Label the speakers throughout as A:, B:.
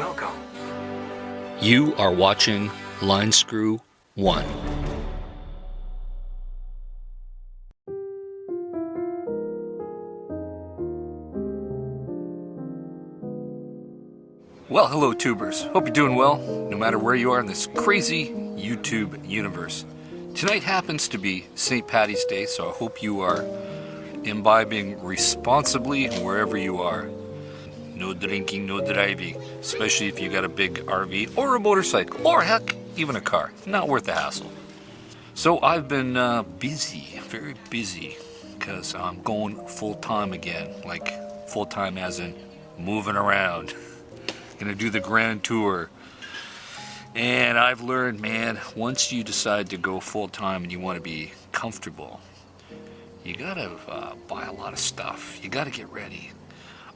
A: Welcome.
B: You are watching Line Screw 1. Well, hello tubers. Hope you're doing well, no matter where you are in this crazy YouTube universe. Tonight happens to be St. Paddy's Day, so I hope you are imbibing responsibly wherever you are. No drinking, no driving, especially if you got a big RV or a motorcycle, or heck, even a car. Not worth the hassle. So I've been busy, very busy, because I'm going full-time again, like full-time as in moving around. Gonna do the grand tour. And I've learned, man, once you decide to go full-time and you want to be comfortable, you gotta buy a lot of stuff. You gotta get ready.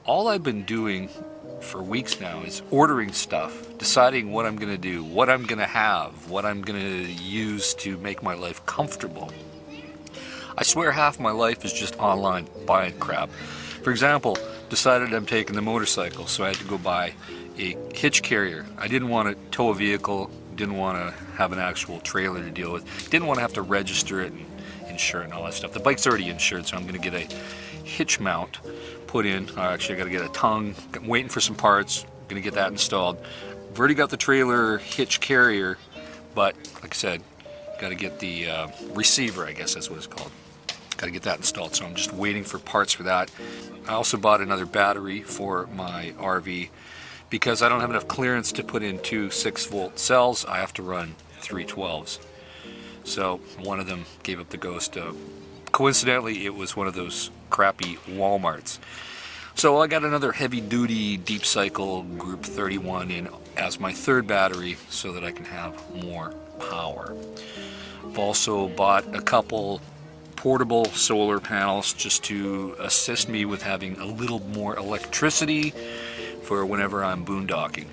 B: All I've been doing for weeks now is ordering stuff, deciding what I'm gonna do, what I'm gonna have, what I'm gonna use to make my life comfortable. I swear half my life is just online buying crap. For example, decided I'm taking the motorcycle, so I had to go buy a hitch carrier. I didn't want to tow a vehicle, didn't want to have an actual trailer to deal with, didn't want to have to register it and insure it and all that stuff. The bike's already insured, so I'm going to get a hitch mount put in. Actually, I got to get a tongue. I'm waiting for some parts. I'm going to get that installed. I've already got the trailer hitch carrier, but like I said, got to get the receiver, I guess that's what it's called. Got to get that installed, so I'm just waiting for parts for that. I also bought another battery for my RV because I don't have enough clearance to put in two 6-volt cells. I have to run 3 12s. So one of them gave up the ghost. Coincidentally, it was one of those crappy Walmarts. So I got another heavy-duty Deep Cycle Group 31 in as my third battery so that I can have more power. I've also bought a couple portable solar panels just to assist me with having a little more electricity for whenever I'm boondocking.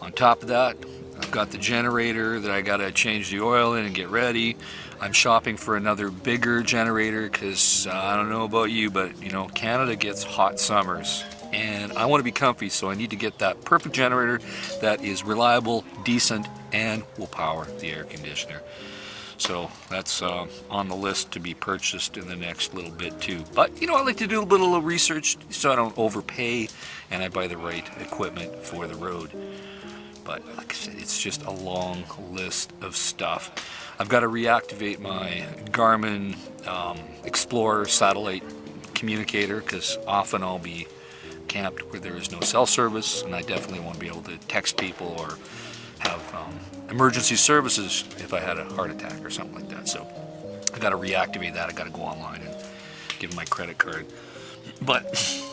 B: On top of that, I've got the generator that I gotta change the oil in and get ready. I'm shopping for another bigger generator because I don't know about you, but you know, Canada gets hot summers and I want to be comfy, so I need to get that perfect generator that is reliable, decent, and will power the air conditioner. So that's on the list to be purchased in the next little bit too. But you know, I like to do a little research so I don't overpay and I buy the right equipment for the road. But like I said, it's just a long list of stuff. I've got to reactivate my Garmin Explorer satellite communicator because often I'll be camped where there is no cell service, and I definitely want to be able to text people or have emergency services if I had a heart attack or something like that. So I got to reactivate that. I got to go online and give them my credit card. But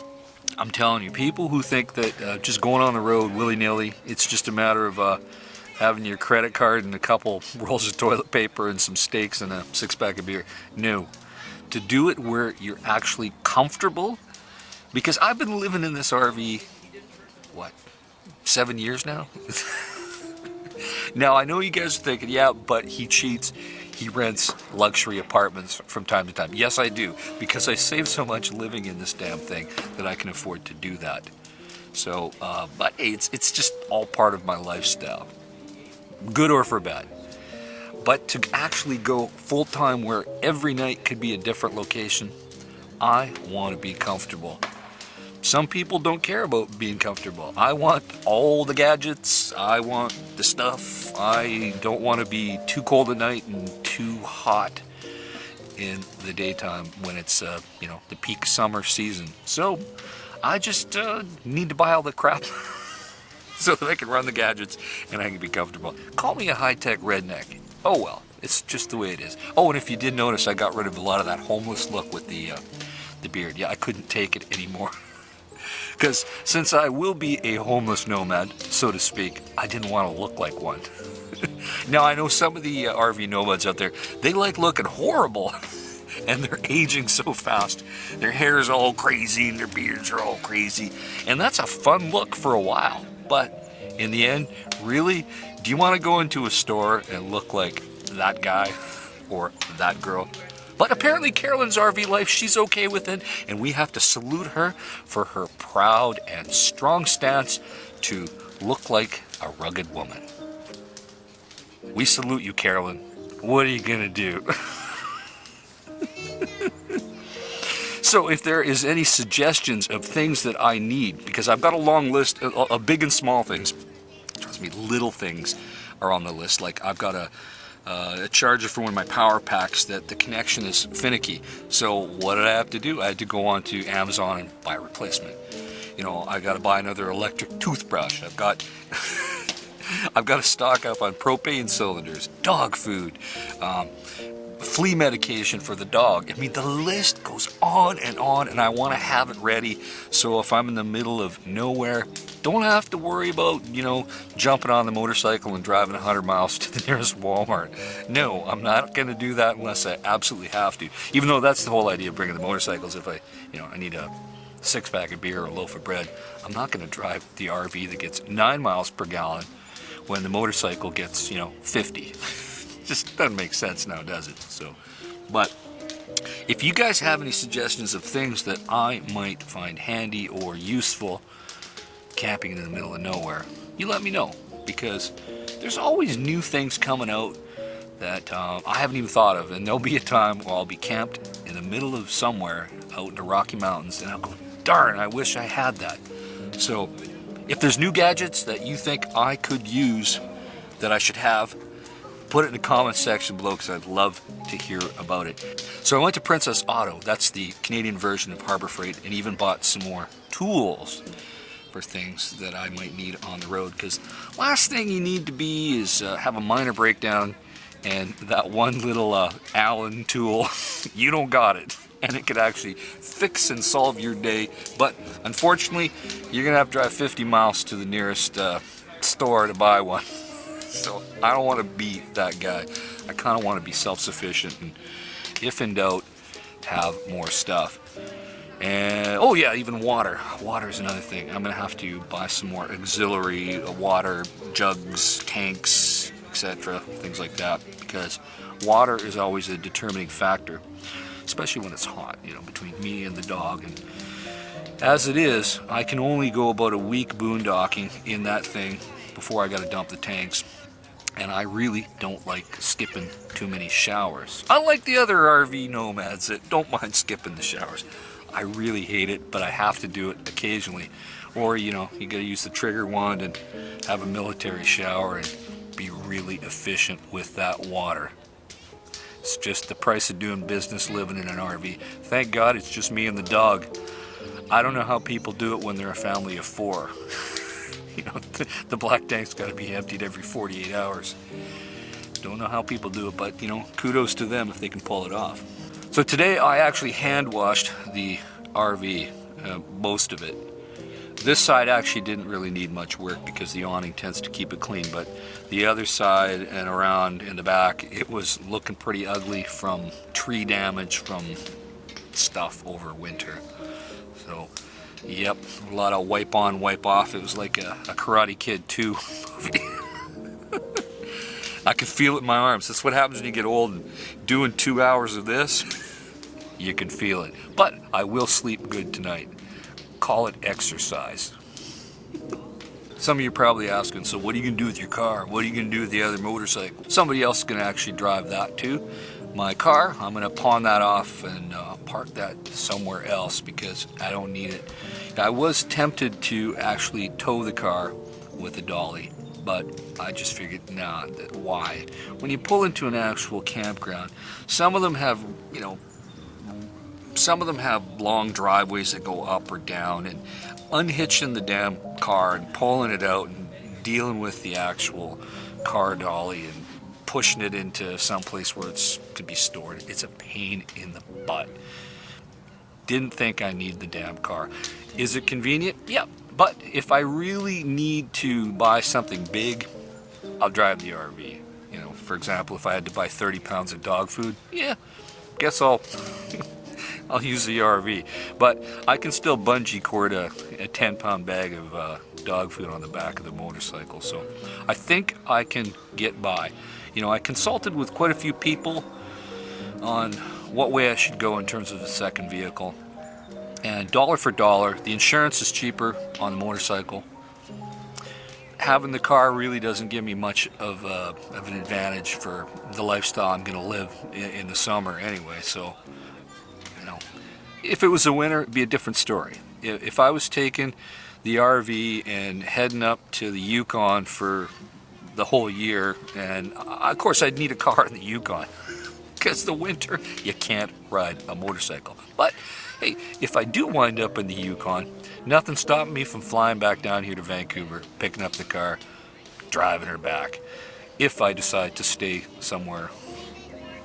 B: I'm telling you, people who think that just going on the road willy-nilly, it's just a matter of having your credit card and a couple rolls of toilet paper and some steaks and a 6-pack of beer. No. To do it where you're actually comfortable, because I've been living in this RV, what, 7 years now? Now, I know you guys are thinking, yeah, but he cheats. He rents luxury apartments from time to time. Yes, I do, because I save so much living in this damn thing that I can afford to do that. So, but hey, it's just all part of my lifestyle, good or for bad. But to actually go full-time where every night could be a different location, I want to be comfortable. Some people don't care about being comfortable. I want all the gadgets. I want the stuff. I don't want to be too cold at night and too hot in the daytime when it's, you know, the peak summer season. So I just need to buy all the crap so that I can run the gadgets and I can be comfortable. Call me a high-tech redneck. Oh well, it's just the way it is. Oh, and if you did notice, I got rid of a lot of that homeless look with the beard. Yeah, I couldn't take it anymore. Because since I will be a homeless nomad, so to speak, I didn't want to look like one. Now, I know some of the RV nomads out there, they like looking horrible, and they're aging so fast. Their hair is all crazy, and their beards are all crazy, and that's a fun look for a while. But in the end, really, do you want to go into a store and look like that guy or that girl? But apparently Carolyn's RV life, she's okay with it, and we have to salute her for her proud and strong stance to look like a rugged woman. We salute you, Carolyn. What are you gonna do? So if there is any suggestions of things that I need, because I've got a long list of big and small things, trust me, little things are on the list. Like I've got a charger for one of my power packs that the connection is finicky. So what did I have to do? I had to go on to Amazon and buy a replacement. You know, I got to buy another electric toothbrush. I've got to stock up on propane cylinders, dog food, flea medication for the dog. I mean, the list goes on, and I want to have it ready so if I'm in the middle of nowhere, don't have to worry about, you know, jumping on the motorcycle and driving 100 miles to the nearest Walmart. No, I'm not going to do that unless I absolutely have to. Even though that's the whole idea of bringing the motorcycles. If I need a 6-pack of beer or a loaf of bread, I'm not going to drive the RV that gets 9 miles per gallon when the motorcycle gets, 50. Just doesn't make sense now, does it? So, but if you guys have any suggestions of things that I might find handy or useful camping in the middle of nowhere, you let me know, because there's always new things coming out that I haven't even thought of, and there'll be a time where I'll be camped in the middle of somewhere out in the Rocky Mountains and I'll go, darn, I wish I had that. So if there's new gadgets that you think I could use that I should have, put it in the comments section below, because I'd love to hear about it. So I went to Princess Auto, that's the Canadian version of Harbor Freight, and even bought some more tools for things that I might need on the road, because last thing you need to be is have a minor breakdown and that one little Allen tool, you don't got it. And it could actually fix and solve your day, but unfortunately you're gonna have to drive 50 miles to the nearest store to buy one. So I don't want to be that guy. I kind of want to be self-sufficient, and if in doubt, have more stuff. And oh yeah, even water. Water is another thing. I'm gonna have to buy some more auxiliary water jugs, tanks, etc., things like that, because water is always a determining factor, especially when it's hot, between me and the dog. And as it is, I can only go about a week boondocking in that thing before I got to dump the tanks. And I really don't like skipping too many showers. Unlike the other RV nomads that don't mind skipping the showers. I really hate it, but I have to do it occasionally. Or, you gotta use the trigger wand and have a military shower and be really efficient with that water. It's just the price of doing business living in an RV. Thank God it's just me and the dog. I don't know how people do it when they're a family of 4. The black tank's got to be emptied every 48 hours. Don't know how people do it, but kudos to them if they can pull it off. So today I actually hand washed the RV, most of it. This side actually didn't really need much work because the awning tends to keep it clean, but the other side and around in the back, it was looking pretty ugly from tree damage from stuff over winter. So yep, a lot of wipe on, wipe off. It was like a Karate Kid 2 movie. I can feel it in my arms. That's what happens when you get old and doing 2 hours of this. You can feel it. But I will sleep good tonight. Call it exercise. Some of you are probably asking, so what are you going to do with your car? What are you going to do with the other motorcycle? Somebody else is going to actually drive that too. My car, I'm going to pawn that off and park that somewhere else because I don't need it. I was tempted to actually tow the car with a dolly, but I just figured, nah, why? When you pull into an actual campground, some of them have, long driveways that go up or down, and unhitching the damn car and pulling it out and dealing with the actual car dolly and pushing it into some place where it's to be stored, it's a pain in the butt. Didn't think I need the damn car. Is it convenient? Yeah, but if I really need to buy something big, I'll drive the RV. For example, if I had to buy 30 pounds of dog food, yeah, guess I'll use the RV. But I can still bungee cord a 10-pound bag of dog food on the back of the motorcycle, so I think I can get by. I consulted with quite a few people on what way I should go in terms of the second vehicle. And dollar for dollar, the insurance is cheaper on the motorcycle. Having the car really doesn't give me much of an advantage for the lifestyle I'm going to live in the summer anyway. So, you know, if it was the winter, it'd be a different story. If I was taking the RV and heading up to the Yukon for the whole year, and of course I'd need a car in the Yukon because the winter you can't ride a motorcycle. But hey, if I do wind up in the Yukon, nothing stopping me from flying back down here to Vancouver, picking up the car, driving her back, if I decide to stay somewhere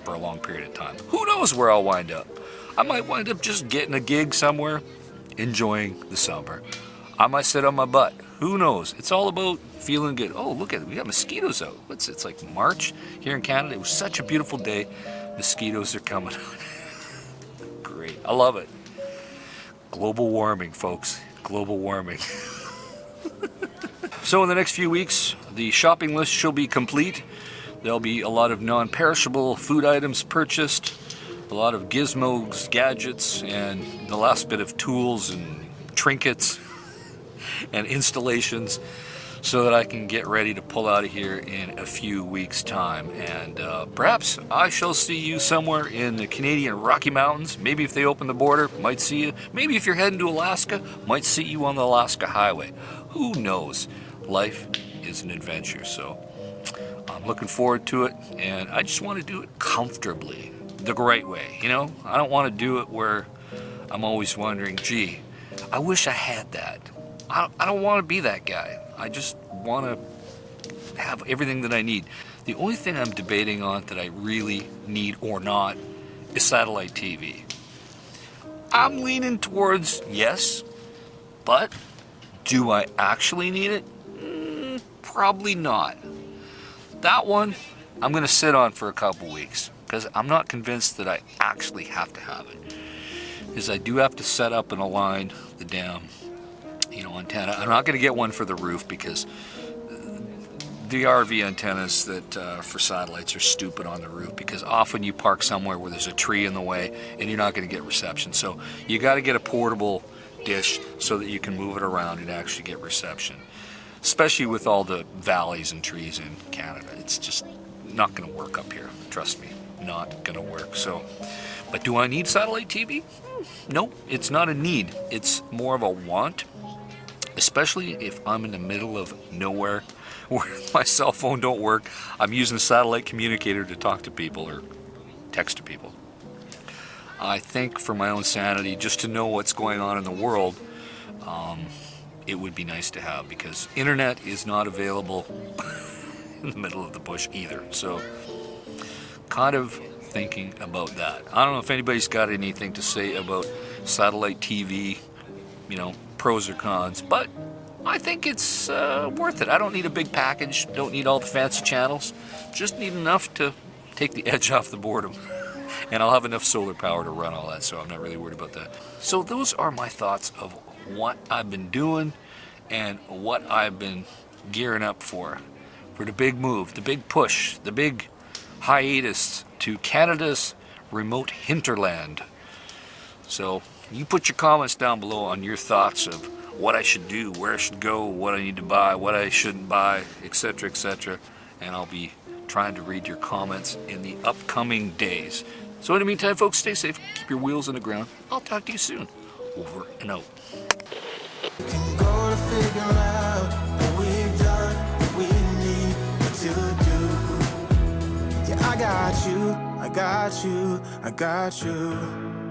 B: for a long period of time. Who knows where I'll wind up? I might wind up just getting a gig somewhere, enjoying the summer. I might sit on my butt. Who knows? It's all about feeling good. Oh, look at it. We got mosquitoes out. It's like March here in Canada. It was such a beautiful day. Mosquitoes are coming out. Great. I love it. Global warming, folks. Global warming. So in the next few weeks, the shopping list shall be complete. There'll be a lot of non-perishable food items purchased, a lot of gizmos, gadgets, and the last bit of tools and trinkets and installations so that I can get ready to pull out of here in a few weeks' time. And perhaps I shall see you somewhere in the Canadian Rocky Mountains. Maybe if they open the border, might see you. Maybe if you're heading to Alaska, might see you on the Alaska Highway. Who knows? Life is an adventure, so I'm looking forward to it, and I just want to do it comfortably, the right way, you know? I don't want to do it where I'm always wondering, gee, I wish I had that. I don't want to be that guy. I just want to have everything that I need. The only thing I'm debating on that I really need or not is satellite TV. I'm leaning towards yes, but do I actually need it? Probably not. That one I'm going to sit on for a couple weeks because I'm not convinced that I actually have to have it. Because I do have to set up and align the damn antenna. I'm not going to get one for the roof because the RV antennas that for satellites are stupid on the roof, because often you park somewhere where there's a tree in the way and you're not going to get reception. So you got to get a portable dish so that you can move it around and actually get reception, especially with all the valleys and trees in Canada. It's just not going to work up here. Trust me, not going to work. So, but do I need satellite TV? No, it's not a need. It's more of a want. Especially if I'm in the middle of nowhere where my cell phone don't work. I'm using a satellite communicator to talk to people or text to people. I think for my own sanity, just to know what's going on in the world, it would be nice to have, because internet is not available in the middle of the bush either. So kind of thinking about that. I don't know if anybody's got anything to say about satellite TV, pros or cons, but I think it's worth it. I don't need a big package, don't need all the fancy channels, just need enough to take the edge off the boredom. And I'll have enough solar power to run all that, so I'm not really worried about that. So those are my thoughts of what I've been doing and what I've been gearing up for the big move, the big push, the big hiatus to Canada's remote hinterland. So you put your comments down below on your thoughts of what I should do, where I should go, what I need to buy, what I shouldn't buy, etc., etc. And I'll be trying to read your comments in the upcoming days. So in the meantime, folks, stay safe, keep your wheels on the ground. I'll talk to you soon. Over and out.
A: I got you, I got you, I got you.